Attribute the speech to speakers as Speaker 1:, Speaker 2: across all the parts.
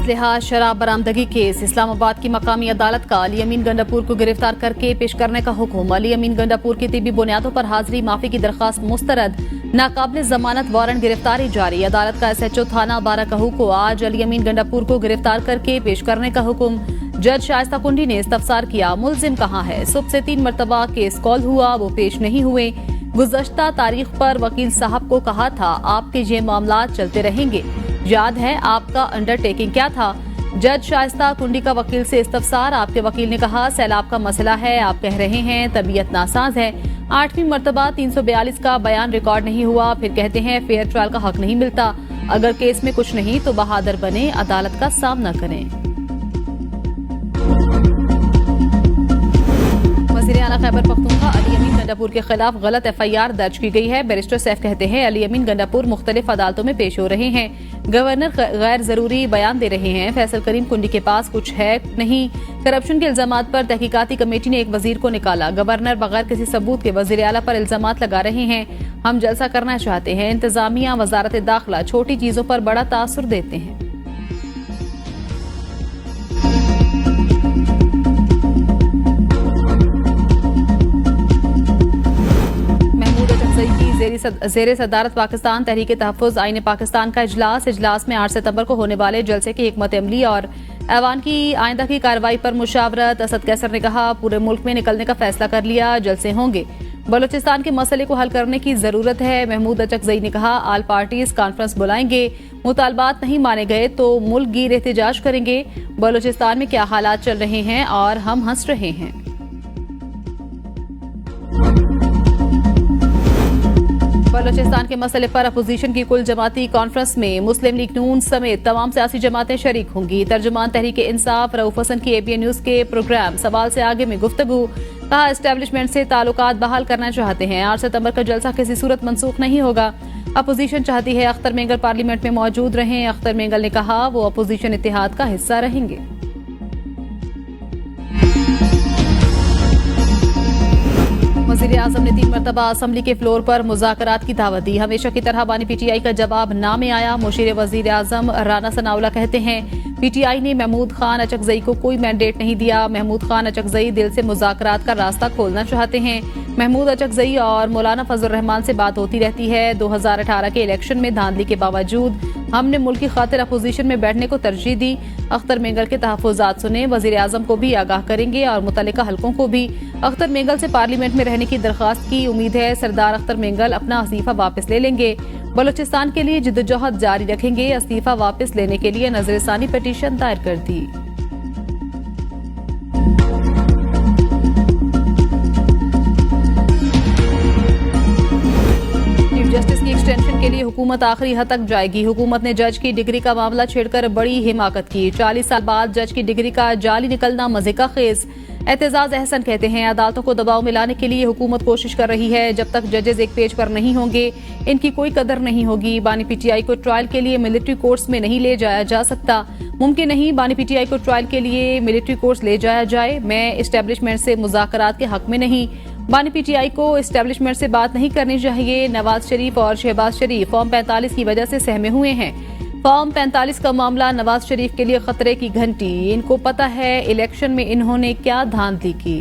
Speaker 1: असलहा शराब बरामदगी केस। इस्लामाबाद की मकामी अदालत का अली अमीन गंडापुर को गिरफ्तार करके पेश करने का हुक्म। अली अमीन गंडापुर की तिबी बुनियादों पर हाजिरी माफी की दरखास्त मुस्तरद। नाकाबिल जमानत वारंट गिरफ्तारी जारी। अदालत का SHO थाना बाराकहू को आज अली अमीन गंडापुर को गिरफ्तार करके पेश करने का हुक्म। जज शाइस्ता कुंडी ने इस्तफसार किया, मुलजिम कहाँ है। सुबह से 3 मरतबा केस कॉल हुआ, वो पेश नहीं हुए। गुज़श्ता तारीख पर वकील साहब को कहा था आपके ये मामला चलते रहेंगे, याद है आपका अंडरटेकिंग क्या था। जज शाइस्ता कुंडी का वकील से इस्तफसार। आपके वकील ने कहा सैलाब का मसला है, आप कह रहे हैं तबीयत नासाज है। 8वीं मरतबा 342 का बयान रिकॉर्ड नहीं हुआ, फिर कहते हैं फेयर ट्रायल का हक नहीं मिलता। अगर केस में कुछ नहीं तो बहादुर बने, अदालत का सामना करें। वज़ीर आला खैबर पख्तूनख्वा अली अमीन गंडापुर के खिलाफ गलत FIR दर्ज की गई है। बैरिस्टर सैफ कहते हैं अली अमीन गंडापुर मुख्तलिफ अदालतों में पेश हो रहे हैं, गवर्नर गैर जरूरी बयान दे रहे हैं। फैसल करीम कुंडी के पास कुछ है नहीं। करप्शन के इल्जामात पर तहकीकाती कमेटी ने एक वजीर को निकाला। गवर्नर बगैर किसी सबूत के वज़ीर आला पर इल्जामात लगा रहे हैं। हम जलसा करना चाहते हैं। इंतजामिया वजारत दाखिला छोटी चीजों पर बड़ा तासुर देते हैं। ज़ेरे सदारत पाकिस्तान तहरीक तहफ़्फ़ुज़ आईन पाकिस्तान का इजलास में 8 सितंबर को होने वाले जलसे की हिकमत अमली और ऐवान की आइंदा की कार्रवाई पर मुशावरत। असद कैसर ने कहा पूरे मुल्क में निकलने का फैसला कर लिया, जलसे होंगे। बलूचिस्तान के मसले को हल करने की जरूरत है। महमूद अचकजई ने कहा आल पार्टीज कॉन्फ्रेंस बुलाएंगे, मुतालबात नहीं माने गए तो मुल्क गिर एहतजाज करेंगे। बलूचिस्तान में क्या हालात चल रहे हैं और हम हंस रहे हैं। बलूचिस्तान के मसले पर अपोजिशन की कुल जमाती कॉन्फ्रेंस में मुस्लिम लीग नून समेत तमाम सियासी जमातें शरीक होंगी। तर्जुमान तहरीक इंसाफ रऊफ हसन की ABN न्यूज के प्रोग्राम सवाल से आगे में गुफ्तगू। कहा एस्टेब्लिशमेंट से ताल्लुकात बहाल करना चाहते हैं। 8 सितंबर का जलसा किसी सूरत मनसूख नहीं होगा। अपोजिशन चाहती है अख्तर मेंगल पार्लियामेंट में मौजूद रहें। अख्तर मेंगल ने कहा वो अपोजिशन इत्तेहाद का हिस्सा रहेंगे। वज़ीर आज़म ने 3 मरतबा असम्बली के फ्लोर पर मुज़ाकरात की दावत दी। हमेशा की तरह बानी PTI का जवाब ना में आया। मुशीर वज़ीर आज़म राना सनाउल्लाह कहते हैं PTI ने महमूद खान अचकजई को कोई मैंडेट नहीं दिया। महमूद खान अचकजई दिल से मुज़ाकरात का रास्ता खोलना चाहते हैं। महमूद अचकजई और मौलाना फजल रहमान से बात होती रहती है। 2018 के इलेक्शन में धांधली के बावजूद हमने मुल्क की खातिर अपोजिशन में बैठने को तरजीह दी। अख्तर मेंगल के तहफ़्फ़ुज़ात सुने, वज़ीर आज़म को भी आगाह करेंगे और मुतल्लिका हलकों को भी। अख्तर मेंगल से पार्लियामेंट में रहने की दरख्वास्त की उम्मीद है। सरदार अख्तर मेंगल अपना इस्तीफा वापस ले लेंगे। बलूचिस्तान के लिए जिद्दोजहद जारी रखेंगे। इस्तीफा वापस लेने के लिए नजरसानी पिटीशन दायर कर दी। जस्टिस की एक्सटेंशन के लिए हुकूमत आखिरी हद तक जाएगी। हुकूमत ने जज की डिग्री का मामला छेड़कर बड़ी हिमाकत की। 40 साल बाद जज की डिग्री का जाली निकलना मजे का खेज। एतजाज अहसन कहते हैं अदालतों को दबाव में लाने के लिए हुकूमत कोशिश कर रही है। जब तक जजेस एक पेज पर नहीं होंगे इनकी कोई कदर नहीं होगी। बानी PTI को ट्रायल के लिए मिलिट्री कोर्ट्स में नहीं ले जाया जा सकता। मुमकिन नहीं बानी PTI को ट्रायल के लिए मिलिट्री कोर्ट्स ले जाया जाए। मैं एस्टेब्लिशमेंट से मुज़ाकरात के हक में नहीं। बानी PTI को एस्टेब्लिशमेंट से बात नहीं करनी चाहिए। नवाज शरीफ और शहबाज शरीफ फॉर्म 45 की वजह से सहमे हुए हैं। फॉर्म 45 का मामला नवाज शरीफ के लिए खतरे की घंटी। इनको पता है इलेक्शन में इन्होंने क्या धांधली की।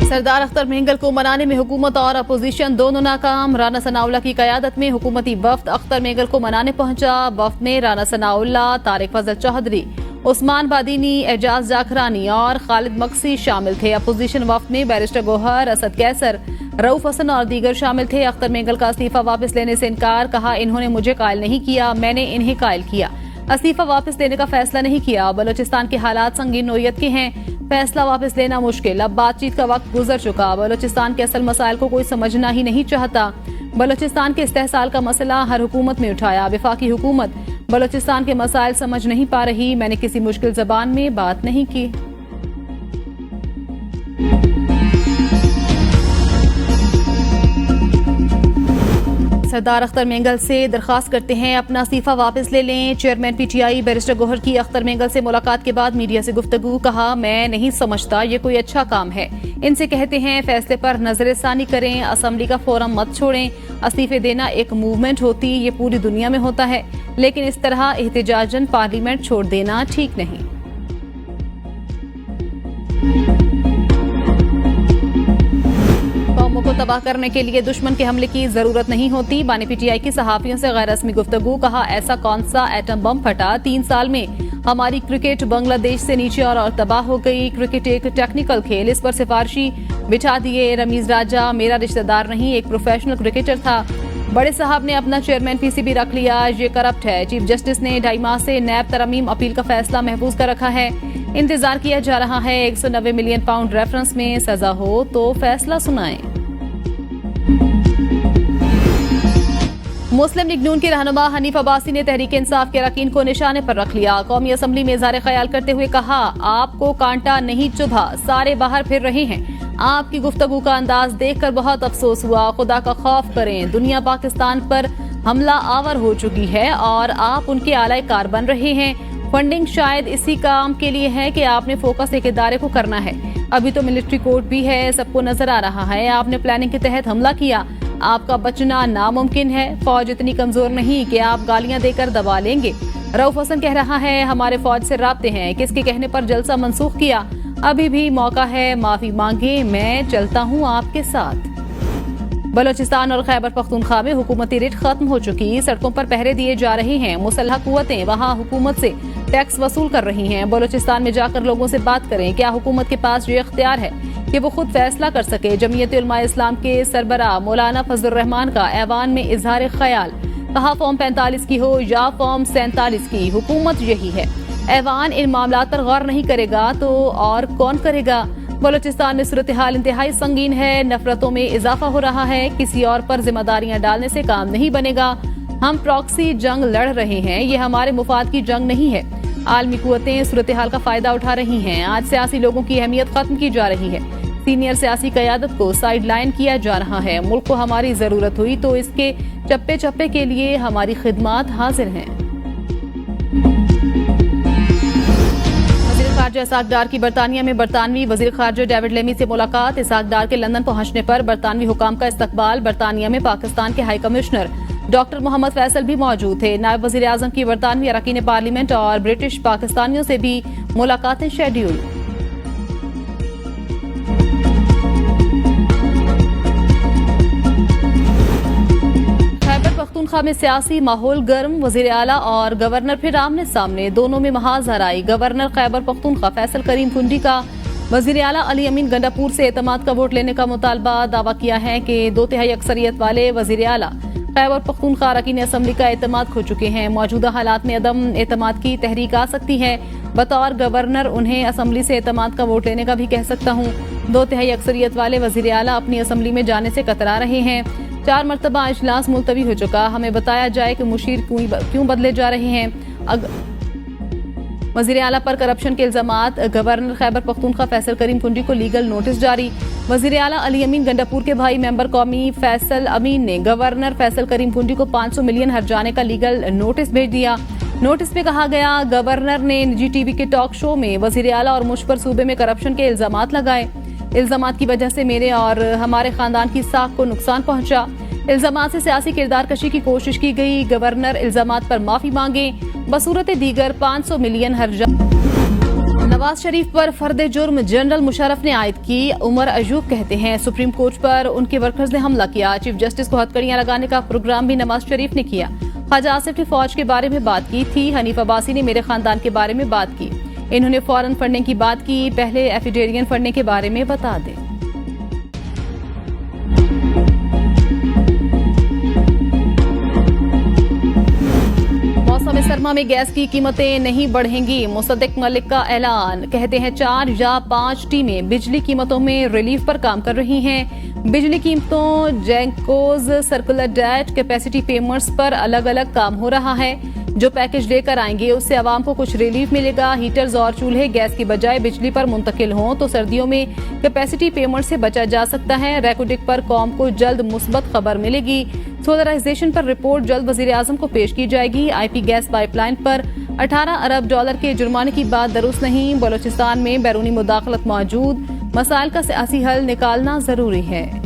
Speaker 1: सरदार अख्तर मेंगल को मनाने में हुकूमत और अपोजिशन दोनों नाकाम। राना सनाउल्लाह की कयादत में हुकूमती वफ्द अख्तर मेंगल को मनाने पहुंचा। वफ्द में राना सनाउल्लाह, तारिक फजल चौधरी, उस्मान बादीनी, एजाज जाखरानी और खालिद मक्सी शामिल थे। अपोजिशन वफ्द में बैरिस्टर गोहर, असद कैसर, रऊफ हसन और दीगर शामिल थे। अख्तर मेंगल का इस्तीफा वापस लेने से इनकार। कहा इन्होंने मुझे कायल नहीं किया, मैंने इन्हें कायल किया। इस्तीफा वापस लेने का फैसला नहीं किया। बलूचिस्तान के हालात संगीन नोयत के हैं, फैसला वापस लेना मुश्किल। अब बातचीत का वक्त गुजर चुका। बलूचिस्तान के असल मसाइल को कोई समझना ही नहीं चाहता। बलूचिस्तान के इस्तेहसाल का मसला हर हुकूमत में उठाया। वफाकी हुकूमत बलूचिस्तान के मसाइल समझ नहीं पा रही। मैंने किसी मुश्किल जबान में बात नहीं की। सरदार अख्तर मेंगल से दरखास्त करते हैं अपना इस्तीफा वापस ले लें। चेयरमैन पीटीआई बैरिस्टर गौहर की अख्तर मेंगल से मुलाकात के बाद मीडिया से गुफ्तगू। कहा, मैं नहीं समझता ये कोई अच्छा काम है। इनसे कहते हैं फैसले पर नजरसानी करें, असेंबली का फोरम मत छोड़ें। इस्तीफे देना एक मूवमेंट होती, ये पूरी दुनिया में होता है, लेकिन इस तरह एहतजाजन पार्लियामेंट छोड़ देना ठीक नहीं। कौमों को तबाह करने के लिए दुश्मन के हमले की जरूरत नहीं होती। बानी पीटीआई की सहाफियों से गैर रस्मी गुफ्तगू। कहा, ऐसा कौन सा एटम बम फटा, 3 साल में हमारी क्रिकेट बांग्लादेश से नीचे और तबाह हो गई। क्रिकेट एक टेक्निकल खेल, इस पर सिफारशी बिछा दिए। रमीज राजा मेरा रिश्तेदार नहीं, एक प्रोफेशनल क्रिकेटर था। बड़े साहब ने अपना चेयरमैन पीसीबी रख लिया, ये करप्ट है। चीफ जस्टिस ने 2.5 माह से नैब तरमीम अपील का फैसला महफूज कर रखा है। इंतजार किया जा रहा है 190 मिलियन पाउंड रेफरेंस में सजा हो तो फैसला सुनाएं। मुस्लिम लीग नून के रहनुमा हनीफ अब्बासी ने तहरीक इंसाफ के अरकान को निशाने पर रख लिया। कौमी असम्बली में इज़हार ख्याल करते हुए कहा, आपको कांटा नहीं चुभा, सारे बाहर फिर रहे हैं। आपकी गुफ्तगू का अंदाज देखकर बहुत अफसोस हुआ। खुदा का खौफ करें, दुनिया पाकिस्तान पर हमला आवर हो चुकी है और आप उनके आला कार बन रहे हैं। फंडिंग शायद इसी काम के लिए है कि आपने फोकस एक इदारे को करना है। अभी तो मिलिट्री कोर्ट भी है, सबको नजर आ रहा है। आपने प्लानिंग के तहत हमला किया, आपका बचना नामुमकिन है। फौज इतनी कमजोर नहीं कि आप गालियां देकर दबा लेंगे। रऊफ हसन कह रहा है, हमारे फौज से राब्ते हैं, किसके कहने पर जलसा मंसूख किया। अभी भी मौका है, माफी मांगे, मैं चलता हूं आपके साथ। बलोचिस्तान और खैबर पख्तूनख्वा में हुकूमती रिट खत्म हो चुकी, सड़कों पर पहरे दिए जा रहे हैं। मुसल्लह कुव्वतें वहां हुकूमत से टैक्स वसूल कर रही हैं। बलोचिस्तान में जाकर लोगों से बात करें, क्या हुकूमत के पास ये इख्तियार है कि वो खुद फैसला कर सके। जमीयत उलमा इस्लाम के सरबराह मौलाना फजलुर रहमान का ऐवान में इजहार ख्याल। कहा, फॉर्म 45 की हो या फॉर्म 47 की, हुकूमत यही है। ऐवान इन मामलात पर गौर नहीं करेगा तो और कौन करेगा। बलोचिस्तान में सूरत हाल इंतहाई संगीन है, नफरतों में इजाफा हो रहा है। किसी और पर जिम्मेदारियां डालने से काम नहीं बनेगा। हम प्रॉक्सी जंग लड़ रहे हैं, ये हमारे मुफाद की जंग नहीं है। आलमी कुव्वतें सूरत हाल का फायदा उठा रही हैं। आज सियासी लोगों की अहमियत खत्म की जा रही है। सीनियर सियासी क़यादत को साइड लाइन किया जा रहा है। मुल्क को हमारी जरूरत हुई तो इसके चप्पे चप्पे के लिए हमारी खिदमात हाजिर हैं। खारजा इसाक डार की बरतानिया में बरतानवी वजीर खारजा डेविड लेमी से मुलाकात। इसाक डार के लंदन पहुंचने पर बरतानवी हुकाम का इस्तकबाल। बरतानिया में पाकिस्तान के high commissioner doctor Mohammad Faisal भी मौजूद थे। नायब वजीर आजम की बरतानवी अरकान पार्लियामेंट और ब्रिटिश पाकिस्तानियों से भी मुलाकातें शेड्यूल। पख्तूनख्वा में सियासी माहौल गर्म, वजीर आला और गवर्नर फिर आमने सामने, दोनों में महाजर आई। गवर्नर खैबर पख्तूनख्वा फैसल करीम कुंडी का वजीर आला अली अमीन गंडापुर से एतमाद का वोट लेने का मुतालबा। दावा किया है कि 2/3 अक्सरियत वाले वजीर आला खैबर पख्तूनख्वा अरकान असम्बली का एतमाद खो चुके हैं। मौजूदा हालात में अदम एतमाद की तहरीक आ सकती है। बतौर गवर्नर उन्हें असम्बली से एतमाद का वोट लेने का भी कह सकता हूँ। 2/3 अक्सरियत वाले वजीर आला अपनी असम्बली में जाने से कतरा रहे हैं। 4 मरतबा इजलास मुलतवी हो चुका। हमें बताया जाए कि मुशीर क्यों बदले जा रहे हैं। वजीर आला पर करप्शन के इल्जामात। गवर्नर खैबर पख्तूनख्वा फैसल करीम कुंडी को लीगल नोटिस जारी। वजीर आला अली अमीन गंडापुर के भाई मेंबर कौमी फैसल अमीन ने गवर्नर फैसल करीम कुंडी को 500 मिलियन हर्जाने का लीगल नोटिस भेज दिया। नोटिस में कहा गया, गवर्नर ने निजी टीवी के टॉक शो में वजीर आला और मुझ पर सूबे में करप्शन के इल्जामात लगाए। इल्जामात की वजह से मेरे और हमारे खानदान की साख को नुकसान पहुंचा। इल्जामात से सियासी किरदार कशी की कोशिश की गई। गवर्नर इल्जामात पर माफी मांगे, बसूरत दीगर 500 मिलियन हर्जाना। नवाज शरीफ पर फर्द जुर्म जनरल मुशर्रफ ने आयद की। उमर अयूब कहते हैं, सुप्रीम कोर्ट पर उनके वर्कर्स ने हमला किया। चीफ जस्टिस को हथकड़ियां लगाने का प्रोग्राम भी नवाज शरीफ ने किया। ख्वाजा आसिफ ने फौज के बारे में बात की थी। हनीफ अब्बासी ने मेरे खानदान के बारे में बात की। इन्होंने फॉरेन फंडिंग की बात की। पहले एफिडेरियन फंडिंग के बारे में बता दें। मौसम सरमा में गैस की कीमतें नहीं बढ़ेंगी। मुसद्दिक मलिक का ऐलान। कहते हैं 4 या 5 टीमें बिजली कीमतों में रिलीफ पर काम कर रही हैं। बिजली कीमतों, जेंकोज, सर्कुलर डेट, कैपेसिटी पेमेंट्स पर अलग अलग काम हो रहा है। जो पैकेज लेकर आएंगे उससे आवाम को कुछ रिलीफ मिलेगा। हीटर्स और चूल्हे गैस की बजाय बिजली पर मुंतकिल हों तो सर्दियों में कैपेसिटी पेमेंट से बचा जा सकता है। रेकोडिक पर कौम को जल्द मुस्बत खबर मिलेगी। सोलराइजेशन पर रिपोर्ट जल्द वजीर आजम को पेश की जाएगी। IP गैस पाइपलाइन पर 18 अरब डॉलर के जुर्माने की बात दुरुस्त नहीं। बलोचिस्तान में बैरूनी मुदाखलत मौजूद, मसाइल का सियासी हल निकालना जरूरी है।